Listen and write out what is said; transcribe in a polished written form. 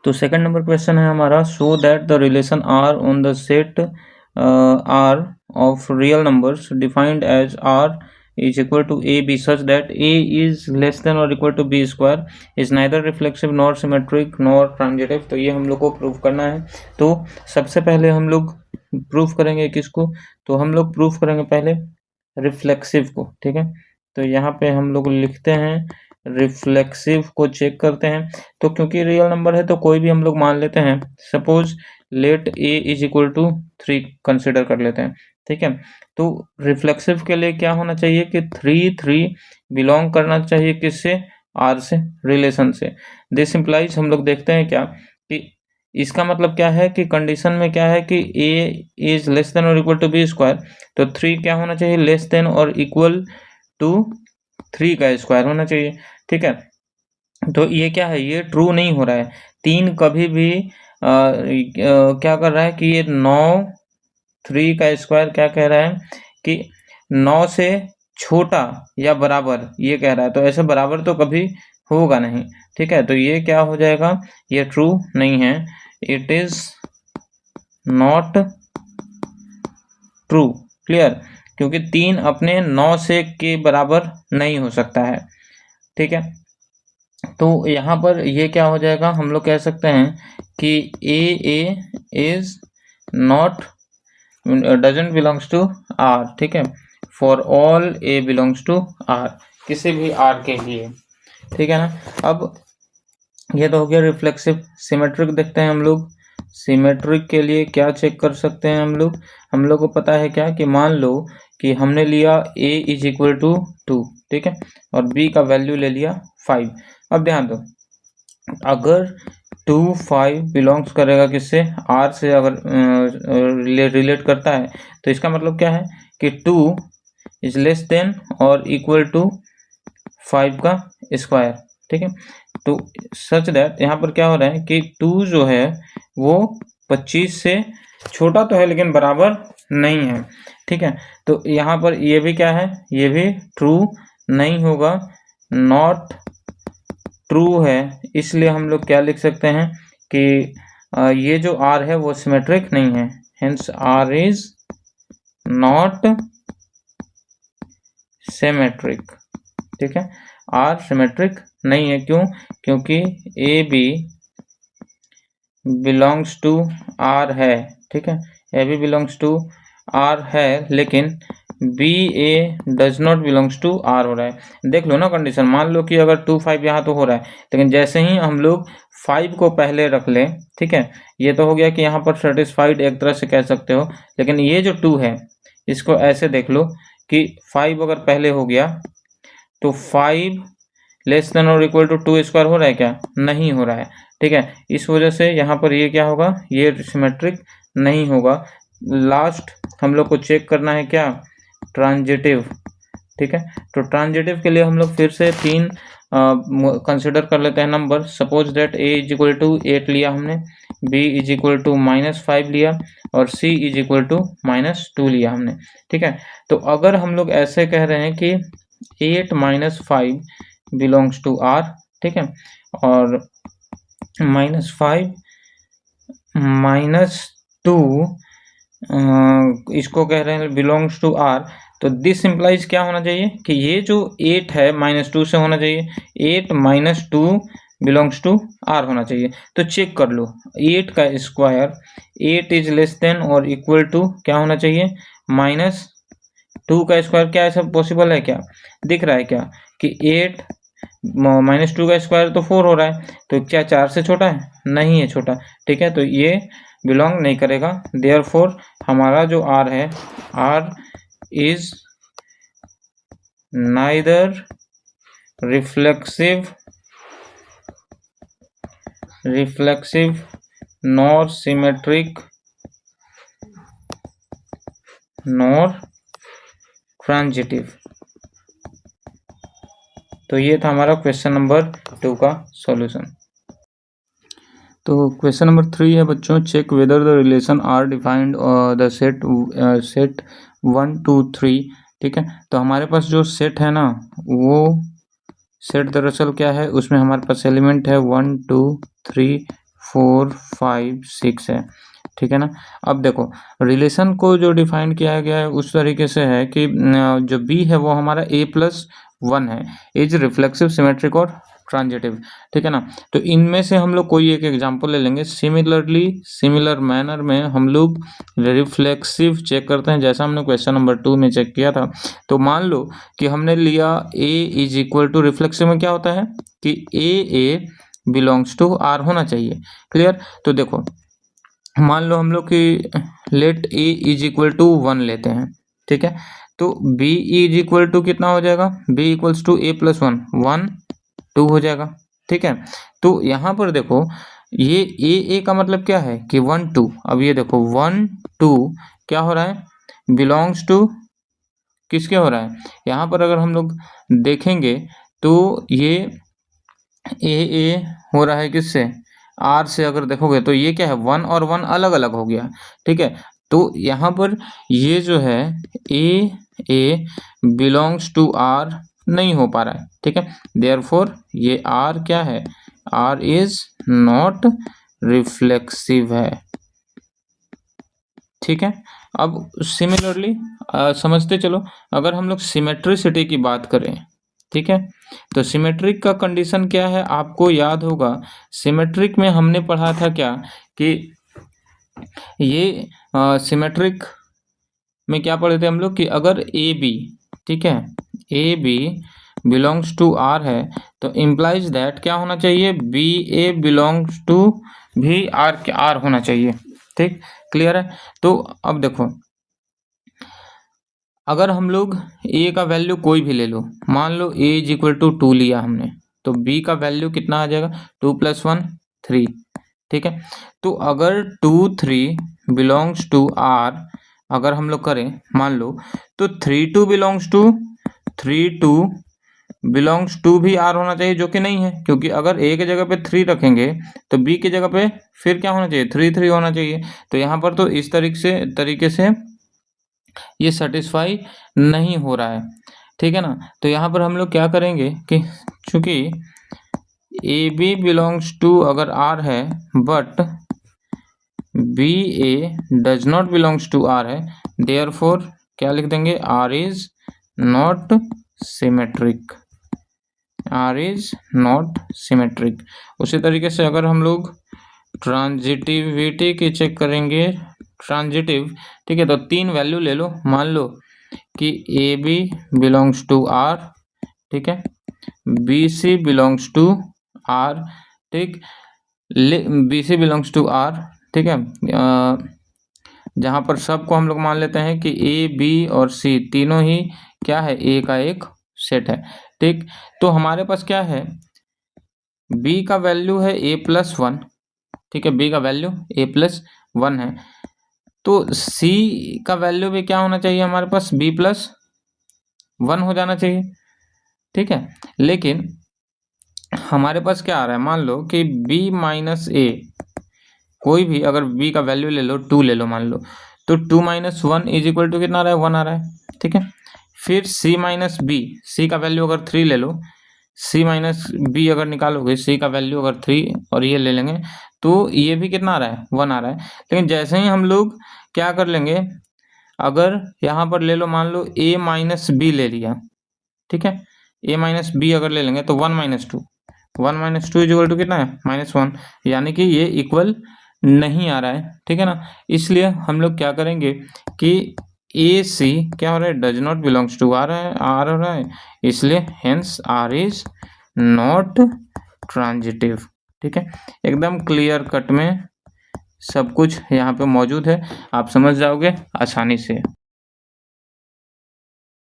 तो second number question है हमारा, show that the relation R on the set R of real numbers defined as R is equal to a b such that a is less than or equal to b square is neither reflexive nor symmetric nor transitive। तो ये हम लोग को proof करना है। तो सबसे पहले हम लोग प्रूफ करेंगे किसको, तो हम लोग प्रूफ करेंगे पहले रिफ्लेक्सिव को, ठीक है। तो यहाँ पे हम लोग लिखते हैं रिफ्लेक्सिव को चेक करते हैं। तो क्योंकि रियल नंबर है तो कोई भी हम लोग मान लेते हैं, suppose let a is equal to 3 consider कर लेते हैं, ठीक है। तो रिफ्लेक्सिव के लिए क्या होना चाहिए कि 3 बिलोंग करना चाहिए किससे, R से, रिलेशन से। दिस इम्प्लाइज, हम लोग देखते हैं क्या कि इसका मतलब क्या है कि कंडीशन में क्या है कि a इज लेस देन और इक्वल टू b स्क्वायर, तो 3 क्या होना चाहिए, लेस देन और इक्वल टू 3 का स्क्वायर होना चाहिए, ठीक है। तो ये क्या है, ये ट्रू नहीं हो रहा है। 3 कभी भी क्या कर रहा है कि ये 9 3 का स्क्वायर क्या कह रहा है कि 9 से छोटा या बराबर, ये कह रहा है। तो ऐसे बराबर तो कभी होगा नहीं, ठीक है। तो ये क्या हो जाएगा, ये ट्रू नहीं है, it is not true, clear. क्योंकि 3 अपने 9 से के बराबर नहीं हो सकता है, ठीक है। तो यहाँ पर ये क्या हो जाएगा, हम लोग कह सकते हैं कि a is not doesn't belongs to R, ठीक है। For all a belongs to R, किसी भी R के लिए, ठीक है ना। अब ये तो हो गया रिफ्लेक्सिव। सिमेट्रिक देखते हैं हम लोग। सिमेट्रिक के लिए क्या चेक कर सकते हैं हम लोग को पता है क्या कि मान लो कि हमने लिया a इज इक्वल टू 2, ठीक है, और b का वैल्यू ले लिया 5। अब ध्यान दो, अगर 2 5 बिलोंग्स करेगा किससे, R से, अगर रिलेट करता है, तो इसका मतलब क्या है कि 2 इज लेस देन और इक्वल टू 5 का स्क्वायर, ठीक है। तो सच दैट यहाँ पर क्या हो रहा है कि 2 जो है वो 25 से छोटा तो है लेकिन बराबर नहीं है, ठीक है। तो यहाँ पर ये भी क्या है, ये भी ट्रू नहीं होगा, नॉट ट्रू है। इसलिए हम लोग क्या लिख सकते हैं कि ये जो R है वो सिमेट्रिक नहीं है, hence R is not symmetric, ठीक है। R सिमेट्रिक नहीं है, क्यों, क्योंकि AB बिलोंग्स टू R है, ठीक है। AB बिलोंग्स टू R है, लेकिन BA does not belongs to R हो रहा है। देख लो ना कंडीशन, मान लो कि अगर 2 5 यहाँ तो हो रहा है, लेकिन जैसे ही हम लोग 5 को पहले रख लें, ठीक है, ये तो हो गया कि यहाँ पर सेटिस्फाइड एक तरह से कह सकते हो। लेकिन ये जो 2 है, इसको ऐसे देख लो कि 5 अगर पहले हो गया तो 5 लेस देन और इक्वल टू 2 स्क्वायर हो रहा है क्या, नहीं हो रहा है, ठीक है। इस वजह से यहाँ पर ये क्या होगा, ये सिमेट्रिक नहीं होगा। लास्ट हम लोग को चेक करना है क्या, ट्रांजिटिव, ठीक है। तो ट्रांजिटिव के लिए हम लोग फिर से 3 कंसिडर कर लेते हैं number. Suppose that a is equal to 8 लिया हमने, b इज इक्वल टू -5 लिया, और c इज इक्वल टू -2 लिया हमने, ठीक है। तो अगर हम लोग ऐसे कह रहे हैं कि 8 - 5 बिलोंग्स टू R, ठीक है, और -5 -2 इसको कह रहे हैं बिलोंग्स टू R, तो दिस इम्प्लाइज क्या होना चाहिए कि ये जो 8 है -2 से होना चाहिए, 8 - 2 बिलोंग्स टू R होना चाहिए। तो चेक कर लो, 8 का स्क्वायर, 8 इज लेस देन और इक्वल टू क्या होना चाहिए, -2 का स्क्वायर। क्या ऐसा पॉसिबल है, क्या दिख रहा है क्या कि 8 -2 का स्क्वायर तो 4 हो रहा है, तो क्या 4 से छोटा है, नहीं है छोटा, ठीक है। तो ये बिलोंग नहीं करेगा, देयरफॉर हमारा जो R है, R is neither reflexive nor symmetric nor transitive. तो ये था हमारा क्वेश्चन नंबर 2 का सॉल्यूशन। तो क्वेश्चन नंबर 3 है बच्चों, check whether the relation R defined the set 1 2 3, ठीक है। तो हमारे पास जो सेट है ना, वो सेट दरअसल क्या है, उसमें हमारे पास एलिमेंट है 1 2 3 4 5 6 है, ठीक है ना। अब देखो रिलेशन को जो डिफाइन किया गया है उस तरीके से है कि जो बी है वो हमारा a+1 है, इज रिफ्लेक्सिव, सिमेट्रिक और ट्रांजिटिव, ठीक है ना। तो इनमें से हम लोग कोई एक एग्जांपल ले लेंगे। सिमिलरली सिमिलर मैनर में हम लोग रिफ्लेक्सिव चेक करते हैं, जैसा हमने क्वेश्चन नंबर 2 में चेक किया था। तो मान लो कि हमने लिया a is equal to, reflexive में क्या होता है कि a बिलोंग्स टू r होना चाहिए, क्लियर। तो देखो मान लो हम लोग कि let a is equal to 1 लेते हैं, ठीक है। तो b इज इक्वल टू कितना हो जाएगा, b इक्वल्स टू a+1 1 2 हो जाएगा, ठीक है। तो यहाँ पर देखो ये a का मतलब क्या है कि 1 2। अब ये देखो 1 2 क्या हो रहा है, बिलोंग्स टू किसके हो रहा है। यहाँ पर अगर हम लोग देखेंगे तो ये a हो रहा है किससे, r से। अगर देखोगे तो ये क्या है, 1 और 1 अलग अलग हो गया, ठीक है। तो यहाँ पर ये जो है a बिलोंग्स टू r नहीं हो पा रहा है, ठीक है। देयरफॉर ये r क्या है, r इज नॉट रिफ्लेक्सिव है, ठीक है। अब सिमिलरली समझते चलो, अगर हम लोग सिमेट्रिसिटी की बात करें, ठीक है। तो सिमेट्रिक का कंडीशन क्या है, आपको याद होगा सिमेट्रिक में हमने पढ़ा था क्या कि ये सिमेट्रिक में क्या पढ़े थे हम लोग कि अगर ए बी, ठीक है, a B belongs to R है तो इम्प्लाइज दैट क्या होना चाहिए, बी ए बिलोंग्स टू भी आर होना चाहिए, ठीक, क्लियर है। तो अब देखो अगर हम लोग a का वैल्यू कोई भी ले लो, मान लो a इज इक्वल टू 2 लिया हमने, तो b का वैल्यू कितना आ जाएगा, 2 + 1 3, ठीक है। तो अगर 2 3 बिलोंग्स टू r अगर हम लोग करें मान लो, तो 3 2 बिलोंग्स टू भी r होना चाहिए, जो कि नहीं है, क्योंकि अगर a की जगह पे 3 रखेंगे तो b की जगह पे फिर क्या होना चाहिए, 3 3 होना चाहिए। तो यहाँ पर तो इस तरीके से ये सेटिस्फाई नहीं हो रहा है, ठीक है ना। तो यहाँ पर हम लोग क्या करेंगे कि चूंकि ए बी बिलोंग्स टू अगर आर है but b a does not belongs to R है, देयरफॉर क्या लिख देंगे, R is not symmetric, R is not symmetric. उसी तरीके से अगर हम लोग ट्रांजिटिविटी की चेक करेंगे, ट्रांजिटिव, ठीक है, तो 3 वैल्यू ले लो, मान लो कि A B belongs to R, ठीक है, B C belongs to R, ठीक, B C belongs to R, ठीक है। जहाँ पर सबको हम लोग मान लेते हैं कि ए बी और सी तीनों ही क्या है, ए का एक सेट है, ठीक। तो हमारे पास क्या है, बी का वैल्यू है a+1, ठीक है, बी का वैल्यू a+1 है, तो सी का वैल्यू भी क्या होना चाहिए हमारे पास, b+1 हो जाना चाहिए, ठीक है। लेकिन हमारे पास क्या आ रहा है, मान लो कि b-a, कोई भी अगर b का वैल्यू ले लो, 2 ले लो मान लो, तो 2 - 1 इज इक्वल टू कितना आ रहा है, 1 आ रहा है, ठीक है। फिर c-b, c का वैल्यू अगर 3 ले लो, c-b अगर निकालोगे, c का वैल्यू अगर 3 और ये ले लेंगे तो ये भी कितना आ रहा है, 1 आ रहा है। लेकिन जैसे ही हम लोग क्या कर लेंगे, अगर यहाँ पर ले लो मान लो a-b ले लिया, ठीक है, a-b अगर ले लेंगे तो 1 - 2, 1 - 2 इज इक्वल टू कितना है, -1, यानी कि ये इक्वल नहीं आ रहा है, ठीक है ना। इसलिए हम लोग क्या करेंगे कि ए सी क्या हो रहा है, does not belongs to R हो रहा है, इसलिए hence R is not transitive, ठीक है। एकदम क्लियर कट में सब कुछ यहाँ पे मौजूद है, आप समझ जाओगे आसानी से।